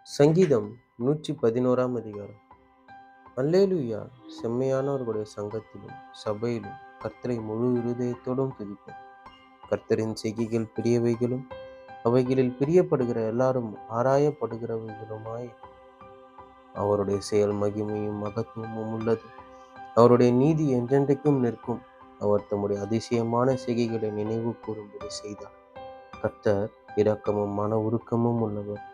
சங்கீதம் 111 அதிகாரம். அல்லேலூயா. செம்மையானவர்களுடைய சங்கத்திலும் சபையிலும் கர்த்தரை முழு இருதயத்தோடும் துதிப்போம். கர்த்தரின் செய்கைகள் பெரியவைகளும் அவைகளில் பிரியப்படுகிற எல்லாரும் ஆராயப்படுகிறவைகளுமாய். அவருடைய செயல் மகிமையும் மகத்துவமும் உள்ளது. அவருடைய நீதி என்றென்றைக்கும் நிற்கும். அவர் தம்முடைய அதிசயமான செய்கைகளை நினைவு கூறும்படி செய்தார். கர்த்தர் இரக்கமும் மன உருக்கமும் உள்ளவர்.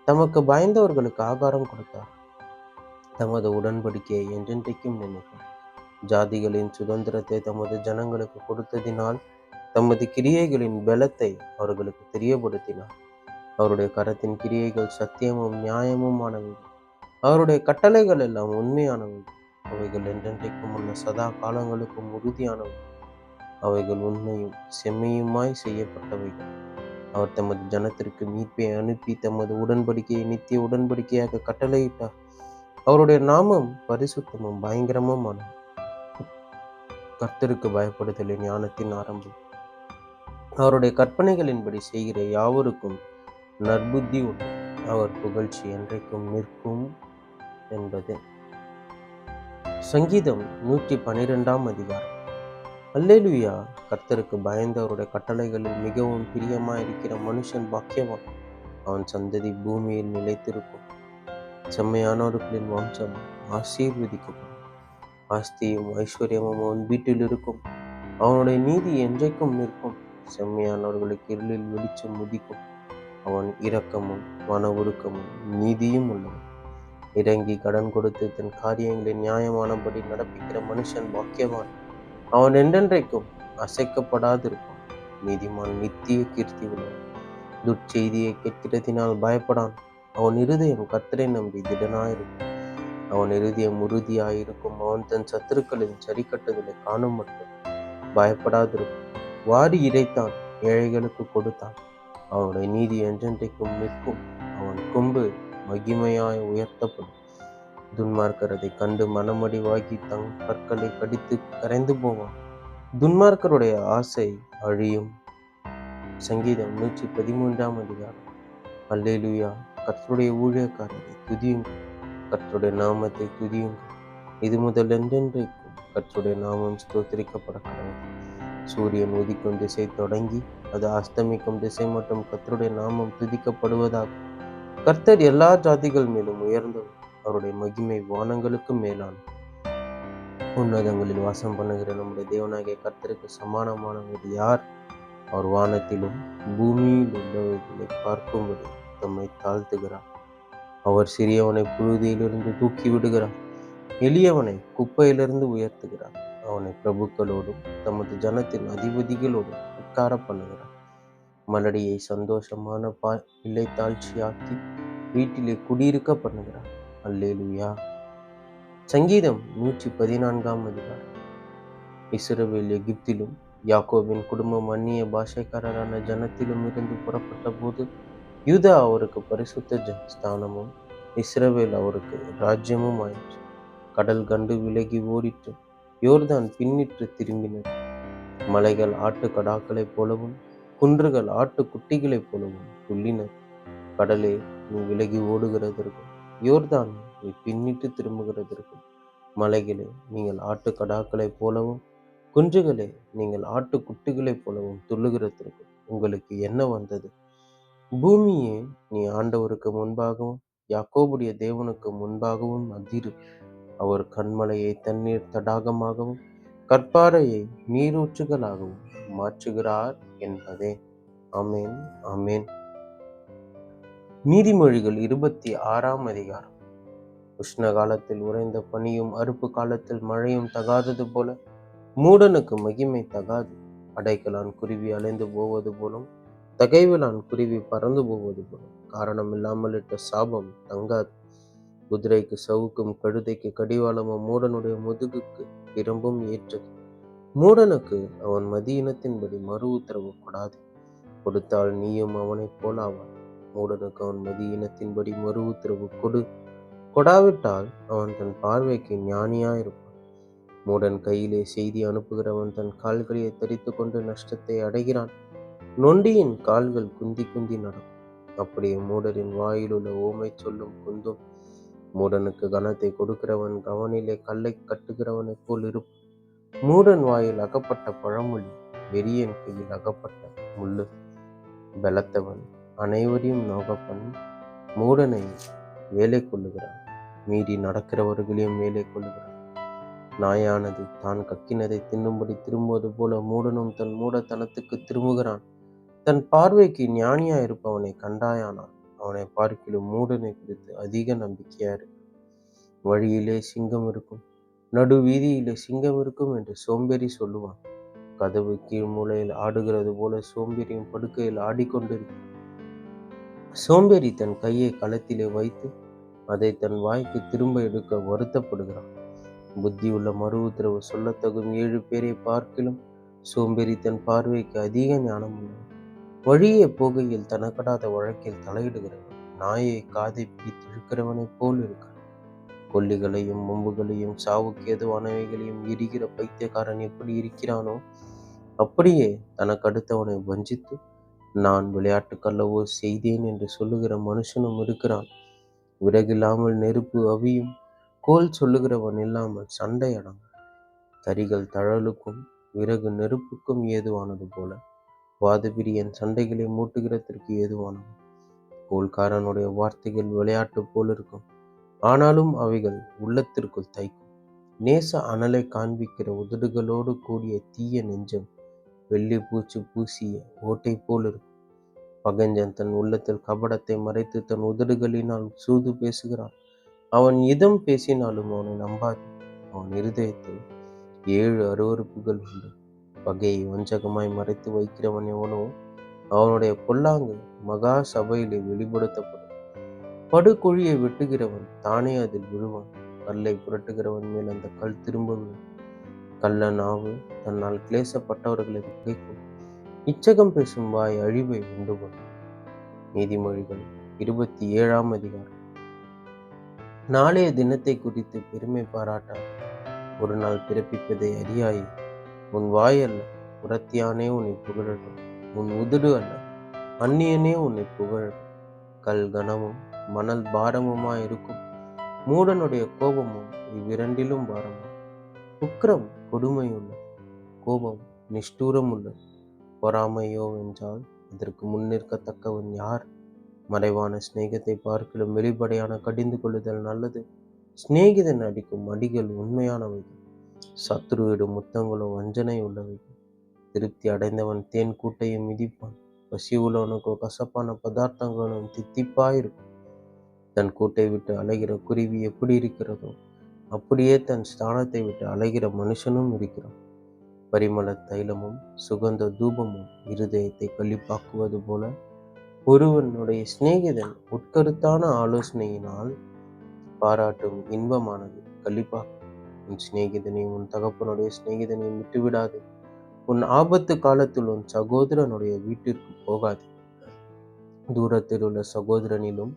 தமக்கு பயந்தவர்களுக்கு ஆகாரம் கொடுத்தார். தமது உடன்படிக்கையை என்றென்றைக்கும் நினைப்பார். ஜாதிகளின் சுதந்திரத்தை தமது ஜனங்களுக்கு கொடுத்ததினால் தமது கிரியைகளின் பலத்தை அவர்களுக்கு தெரியப்படுத்தினார். அவருடைய கரத்தின் கிரியைகள் சத்தியமும் நியாயமுமானவைகள். அவருடைய கட்டளைகள் எல்லாம் உண்மையானவைகள். அவைகள் என்றென்றைக்கும் உள்ள சதா காலங்களுக்கும் உறுதியானவை. அவைகள் உண்மையும் செம்மையுமாய் செய்யப்பட்டவைகள். அவர் தமது ஜனத்திற்கு மீட்பை அனுப்பி தமது உடன்படிக்கையை நித்திய உடன்படிக்கையாக கட்டளையிட்டார். அவருடைய நாமம் பரிசுத்தமும் பயங்கரமுமானது. கர்த்தருக்கு பயப்படுதலே ஞானத்தின் ஆரம்பம். அவருடைய கற்பனைகளின்படி செய்கிற யாவருக்கும் நற்புத்தி உண்டு. அவர் புகழ்ச்சி என்றைக்கும் நிற்கும் என்பது. சங்கீதம் 112 அதிகாரம். அல்லேலூயா. கர்த்தருக்கு பயந்து அவருடைய கட்டளைகளில் மிகவும் பிரியமாயிருக்கிற மனுஷன் பாக்கியவான். அவன் சந்ததி பூமியில் நிலைத்திருக்கும். செம்மையானவர்களின் வம்சம் ஆசீர்வதிக்கப்படும். ஆஸ்தியும் ஐஸ்வர்யமும் அவன் வீட்டில் இருக்கும். அவனுடைய நீதி என்றைக்கும் நிற்கும். செம்மையானவர்களுக்கு இருளில் வெளிச்சம் உதிக்கும். அவன் இரக்கமும் மன உருக்கமும் நீதியும் உள்ளவன். இறங்கி கடன் கொடுத்து தன் காரியங்களை நியாயமானபடி நடப்பிக்கிற மனுஷன் பாக்கியவான். அவன் என்றென்றைக்கும் அசைக்கப்படாதிருப்பான். நீதிமான் நித்திய கீர்த்தி உள்ளவன். துர்ச்செய்தியை கேட்கிறதினால் பயப்படான். அவன் இருதயம் கர்த்தரை நம்பி திடனாயிருக்கும். அவன் இருதயம் உறுதியாயிருக்கும். அவன் தன் சத்துருக்களின் சரிக்கட்டுதலை காணும் மட்டும் பயப்படாதிருக்கும். வாரி இறைத்தான், ஏழைகளுக்கு கொடுத்தான். அவனுடைய நீதி என்றென்றைக்கும் நிற்கும். அவன் கொம்பு மகிமையாய் உயர்த்தப்படும். துன்மார்க்கர் அதை கண்டு மனமடிவாகி தங் பற்களை கடித்து கரைந்து போவான். துன்மார்க்கருடைய ஆசை அழியும். சங்கீதம் 113 அதிகாரம். அல்லேலூயா. கர்த்தருடைய ஊழியக்காரரை துதியுங்கள். கர்த்தருடைய நாமத்தை துதியுங்கள். இது முதல் என்றென்றைக்கும் கர்த்தருடைய நாமம் ஸ்தோத்திரிக்கப்பட கடவுள். சூரியன் உதிக்கும் திசை தொடங்கி அது அஸ்தமிக்கும் திசை மட்டும் கர்த்தருடைய நாமம் துதிக்கப்படுவதாக. கர்த்தர் எல்லா ஜாதிகள் மேலும் உயர்ந்தவர். அவருடைய மகிமை வானங்களுக்கு மேலான. உன்னதங்களில் வாசம் பண்ணுகிற நம்முடைய தேவனாகிய கர்த்தருக்கு சமானமானவர் யார்? அவர் வானத்திலும் பூமியில் உள்ளவர்களை பார்க்கும்படி தம்மை தாழ்த்துகிறார். அவர் சிறியவனை புழுதியிலிருந்து தூக்கி விடுகிறார். எளியவனை குப்பையிலிருந்து உயர்த்துகிறார். அவனை பிரபுக்களோடும் தமது ஜனத்தின் அதிபதிகளோடும் உட்கார பண்ணுகிறார். மலடியை சந்தோஷமான பிள்ளை தாழ்ச்சியாக்கி வீட்டிலே குடியிருக்க பண்ணுகிறார். அல்லேலூயா. சங்கீதம் 114 அதிகாரம். இஸ்ரவேல் எகிப்திலும் யாக்கோபின் குடும்பம் அந்நிய பாஷைக்காரரான ஜனத்திலும் இருந்து புறப்பட்ட போது யூதா அவருக்கு பரிசுத்த ஸ்தானமும் இஸ்ரவேல் அவருக்கு ராஜ்யமும் ஆயிற்று. கடல் கண்டு விலகி ஓடிற்று. யோர்தான் பின்னிட்டு திரும்பினர். மலைகள் ஆட்டுக்கடாக்களைப் போலவும் குன்றுகள் ஆட்டு குட்டிகளைப் போலவும் துள்ளினர். கடலே, நீ விலகி ஓடுகிறதற்கும் யோர்தான் நீ பின்னிட்டு திரும்புகிறதற்கும், மலைகளே, நீங்கள் ஆட்டுக்கடாக்களைப் போலவும் குன்றுகளே, நீங்கள் ஆட்டு குட்டிகளைப் போலவும் துள்ளுகிறதற்கும் உங்களுக்கு என்ன வந்தது? பூமியே, நீ ஆண்டவருக்கு முன்பாகவும் யாக்கோபுடைய தேவனுக்கு முன்பாகவும் அதிரு. அவர் கன்மலையை தண்ணீர் தடாகமாகவும் கற்பாறையை நீரூற்றுகளாகவும் மாற்றுகிறார் என்பதே. ஆமேன், ஆமேன். நீதிமொழிகள் 26 அதிகாரம். உஷ்ண காலத்தில் உறைந்த பனியும் அறுப்பு காலத்தில் மழையும் தகாதது போல மூடனுக்கு மகிமை தகாது. அடைக்கலான் குருவி அலைந்து போவது போலும் தகைவிலான் குருவி பறந்து போவது போலும் காரணம் இல்லாமல் இட்ட சாபம் தங்காது. குதிரைக்கு சவுக்கும் கழுதைக்கு கடிவாளமும் மூடனுடைய முதுகுக்கு பிரம்பும் ஏற்றது. மூடனுக்கு அவன் மதியினத்தின்படி மறு உத்தரவு கொடாது. கொடுத்தால் நீயும் அவனைப் போலாவான். மூடனுக்கு அவன் மதியினத்தின்படி மறு உத்தரவு கொடு. கொடாவிட்டால் அவன் தன் பார்வைக்கு ஞானியாயிருப்பான். மூடன் கையிலே செய்தி அனுப்புகிறவன் தன் கால்களை தரித்து கொண்டு நஷ்டத்தை அடைகிறான். நொண்டியின் கால்கள் குந்தி குந்தி நடக்கும். அப்படியே மூடரின் வாயில் உள்ள ஊமை சொல்லும் குந்தும். மூடனுக்கு கனத்தை கொடுக்கிறவன் அவனிலே கல்லை கட்டுகிறவனைப் போல் இருப்பான். மூடன் வாயில் அகப்பட்ட பழமொழி வெறியன் கையில் அகப்பட்ட முள்ளு. பலத்தவன் அனைவரையும் நோக பண்ணி மூடனை வேலை கொள்ளுகிறான். மீறி நடக்கிறவர்களையும் வேலை கொள்ளுகிறான். நாயானது தான் கக்கினதை தின்னும்படி திரும்புவது போல மூடனும் தன் மூடத்தனத்துக்கு திரும்புகிறான். தன் பார்வைக்கு ஞானியா இருப்பவனை கண்டாயானால் அவனை பார்க்கிலும் மூடனை குறித்து அதிக நம்பிக்கையா இருக்கு. வழியிலே சிங்கம் இருக்கும், நடு வீதியிலே சிங்கம் இருக்கும் என்று சோம்பேறி சொல்லுவான். கதவு கீழ் மூலையில் ஆடுகிறது போல சோம்பேறியும் படுக்கையில் ஆடிக்கொண்டிருக்கும். சோம்பேறி தன் கையை களத்திலே வைத்து அதை தன் வாய்க்கு திரும்ப எடுக்க வருத்தப்படுகிறான். புத்தியுள்ள மறு உத்தரவு சொல்லத்தகும் 7 பேரை பார்க்கிலும் சோம்பேறி தன் பார்வைக்கு அதிக ஞானம் உள்ளவன். வழியே போகையில் தனக்கடாத வழக்கில் தலையிடுகிறவன் நாயை காதை பிடித்து இழுக்கிறவனைப் போல் இருக்கிறான். கொல்லிகளையும் மும்புகளையும் சாவுக்கு ஏதுவானவைகளையும் எரிகிற பைத்தியக்காரன் எப்படி இருக்கிறானோ அப்படியே தனக்கு அடுத்தவனை வஞ்சித்து நான் விளையாட்டுக்கல்லவோ செய்தேன் என்று சொல்லுகிற மனுஷனும் இருக்கிறான். விறகில்லாமல் நெருப்பு அவியும், கோல் சொல்லுகிறவன் இல்லாமல் சண்டை அடங்கும். தறிகள் தழலுக்கும் விறகு நெருப்புக்கும் ஏதுவானது போல வாதபிரியன் சண்டைகளை மூட்டுகிறதற்கு ஏதுவானவன். கோல்காரனுடைய வார்த்தைகள் விளையாட்டு போல் இருக்கும், ஆனாலும் அவைகள் உள்ளத்திற்குள் தைக்கும். நேச அனலை காண்பிக்கிற உதடுகளோடு கூடிய தீய நெஞ்சம் வெள்ளி பூச்சு பூசிய ஓட்டை போல் இருக்கும். பகஞ்சன் தன் உள்ளத்தில் கபடத்தை மறைத்து தன் உதடுகளினால் சூது பேசுகிறான். அவன் இதம் பேசினாலும் அவனை நம்பாது. அவன் இருதயத்தில் 7 அருவருப்புகள் உண்டு. பகையை வஞ்சகமாய் மறைத்து வைக்கிறவன் எவனோ அவனுடைய பொல்லாங்கு மகா சபையிலே வெளிப்படுத்தப்படும். படுகுழியை வெட்டுகிறவன் தானே அதில் விழுவான். கல்லை புரட்டுகிறவன் மேல் அந்த கல் திரும்ப விழும். கள்ள நாவு தன்னால் கிளேசப்பட்டவர்களை பகைக்கும். இச்சகம் பேசும் வாய் அழிவை உண்டு பண்ணும். நீதிமொழிகள் 27ஆம் அதிகாரம். நாளைய தினத்தை குறித்து பெருமை பாராட்டாது. ஒரு நாள் பிறப்பிப்பதை அறியாயே. உன் வாய் அல்ல புறத்தியானே உன்னை புகழட்டும். உன் உதடு அல்ல அந்நியனே உன்னை புகழட்டும். கல் கனமும் மணல் பாரமுமாயிருக்கும். மூடனுடைய கோபமும் இவ்விரண்டிலும் பாரமும். உக்கிரம் கொடுமையுள்ள, கோபம் நிஷ்டூரம் உள்ளது. பொறாமையோ வென்றால் அதற்கு முன்னிற்கத்தக்கவன் யார்? மறைவான சிநேகத்தை பார்க்கிலும் வெளிப்படையான கடிந்து கொள்ளுதல் நல்லது. சிநேகிதன் அடிக்கும் அடிகள் உண்மையானவைகள், சத்துருவிடும் முத்தங்களோ வஞ்சனை உள்ளவைகள். திருப்தி அடைந்தவன் தேன் கூட்டையும் மிதிப்பான். பசி உள்ளவனுக்கோ கசப்பான பதார்த்தங்களும் தித்திப்பாயிருக்கும். தன் கூட்டை விட்டு அலைகிற குருவி எப்படி இருக்கிறதோ அப்படியே தன் ஸ்தானத்தை விட்டு அலைகிற மனுஷனும் இருக்கிறான். பரிமள தைலமும் சுகந்த தூபமும் இருதயத்தை களிப்பாக்குவது போல ஒருவனுடைய சிநேகிதன் உட்கருத்தான ஆலோசனையினால் பாராட்டும் இன்பமானது களிப்பாக்கும். உன் சிநேகிதனையும் உன் தகப்பனுடைய சிநேகிதனையும் விட்டுவிடாது. உன் ஆபத்து காலத்தில் உன் சகோதரனுடைய வீட்டிற்கு போகாது. தூரத்தில் உள்ள சகோதரனிலும்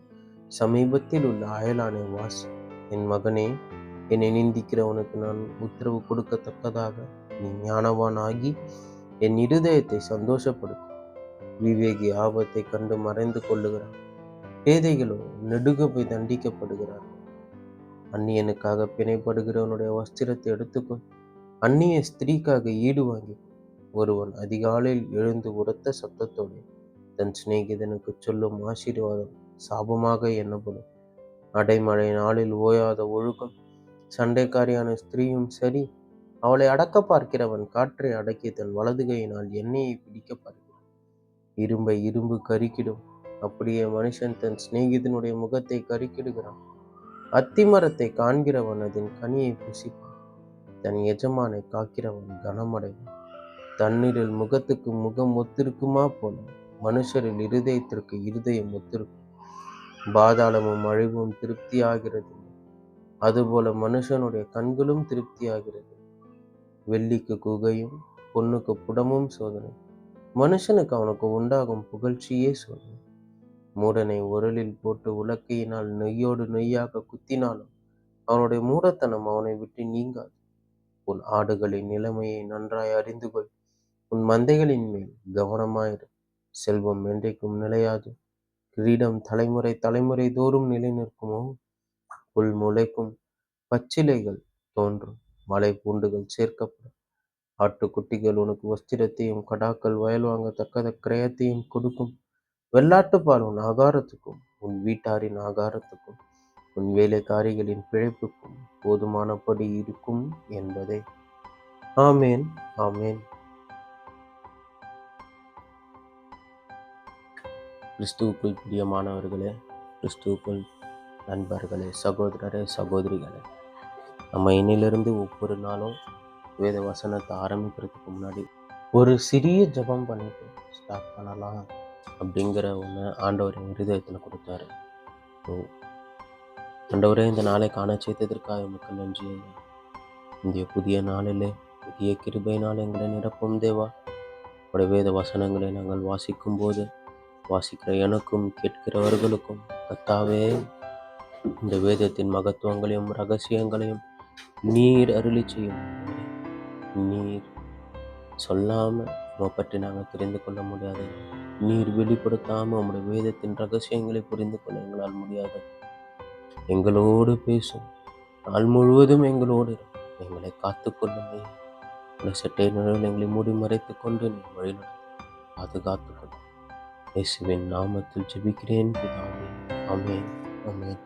சமீபத்தில் உள்ள அயலானை வாசி. என் மகனே, என்னை நிந்திக்கிறவனுக்கு நான் உத்தரவு கொடுக்கத்தக்கதாக நீ ஞானவான் ஆகி என் இருதயத்தை சந்தோஷப்படுத்தும். விவேகி ஆபத்தை கண்டு மறைந்து கொள்ளுகிறான். பேதைகளோ நெடுக போய் தண்டிக்கப்படுகிறார்கள். அந்நியனுக்காக பிணைப்படுகிறவனுடைய வஸ்திரத்தை எடுத்துக்கொள். அந்நிய ஸ்திரீக்காக ஈடு வாங்கி. ஒருவன் அதிகாலையில் எழுந்து உரத்த சத்தத்தோடு தன் சிநேகிதனுக்கு சொல்லும் ஆசீர்வாதம் சாபமாக எண்ணப்படும். அடைமழை நாளில் ஓயாத ஒழுக்கம். சண்டைக்காரியான ஸ்திரீயும் சரி. அவளை அடக்க பார்க்கிறவன் காற்றை அடக்கி தன் வலது கையினால் எண்ணெயை பிடிக்க பார்க்கிறான். இரும்பை இரும்பு கருக்கிடும். அப்படியே மனுஷன் தன் சிநேகிதனுடைய முகத்தை கருக்கிடுகிறான். அத்திமரத்தை காண்கிறவன் அதன் கனியை புசிப்பான். தன் எஜமானை காக்கிறவன் கனமடைவான். தண்ணீரில் முகத்துக்கு முகம் ஒத்திருக்குமா போல மனுஷரில் இருதயத்திற்கு இருதயம் ஒத்திருக்கும். பாதாளமும் அழிவும் திருப்தியாகிறது, அதுபோல மனுஷனுடைய கண்களும் திருப்தியாகிறது. வெள்ளிக்கு குகையும் பொண்ணுக்கு புடமும் சோதனை. மனுஷனுக்கு அவனுக்கு உண்டாகும் புகழ்ச்சியே சோதனை. மூடனை உரலில் போட்டு உலக்கையினால் நெய்யோடு நெய்யாக குத்தினாலும் அவனுடைய மூடத்தனம் அவனை விட்டு நீங்காது. உன் ஆடுகளின் நிலைமையை நன்றாய் அறிந்து கொள். உன் மந்தைகளின் மேல் கவனமாயிரு. செல்வம் என்றைக்கும் நிலையாது. கிரீடம் தலைமுறை தலைமுறை தோறும் நிலை நிற்குமோ? புல் முளைக்கும், பச்சிலைகள் தோன்றும், மலை பூண்டுகள் சேர்க்கப்படும். ஆட்டுக்குட்டிகள் உனக்கு வஸ்திரத்தையும், கடாக்கள் வயல் வாங்க தக்கத கிரயத்தையும் கொடுக்கும். வெள்ளாட்டுப்பால் உன் ஆகாரத்துக்கும், உன் வீட்டாரின் ஆகாரத்துக்கும், உன் வேலைக்காரிகளின் பிழைப்புக்கும் போதுமானபடி இருக்கும் என்பதே. ஆமேன், ஆமேன். கிறிஸ்துவுக்குள் பிரியமானவர்களே, கிறிஸ்துவுக்குள் நண்பர்களே, சகோதரரே, சகோதரிகளே, நம்ம இன்னிலிருந்து ஒவ்வொரு நாளும் வேத வசனத்தை ஆரம்பிக்கிறதுக்கு முன்னாடி ஒரு சிறிய ஜெபம் பண்ணிட்டு ஸ்டார்ட் பண்ணலாம் அப்படிங்கிற ஒன்று ஆண்டவர் என் இருதயத்தில் கொடுத்தாரு. ஸோ ஆண்டவரே, இந்த நாளை காண செய்ததற்காக உமக்கு நன்றி. இந்த புதிய நாளிலே புதிய கிருபையினால் எங்களை நிரப்பும் தேவா. உடைய வேத வசனங்களை நாங்கள் வாசிக்கும் போது வாசிக்கிற எனக்கும் கேட்கிறவர்களுக்கும் கர்த்தாவே, இந்த வேதத்தின் மகத்துவங்களையும் ரகசியங்களையும் நீர் அருளி செய்யும். நீர் சொல்லாம உம்மை பற்றி நாங்கள் தெரிந்து கொள்ள முடியாது. நீர் வெளிப்படுத்தாம உம்முடைய வேதத்தின் ரகசியங்களை புரிந்து கொள்ள எங்களால் முடியாது. எங்களோடு பேசும், நாள் முழுவதும் எங்களோடு எங்களை காத்துக்கொள்ளுமே. உடைய சட்டை நிழலில் எங்களை மூடி மறைத்து கொண்டு நீ வழிநடத்தி பாதுகாத்துக்கொள்ளும். இயேசுவின் நாமத்தில் ஜெபிக்கிறேன் பிதாவே. ஆமென், ஆமென்.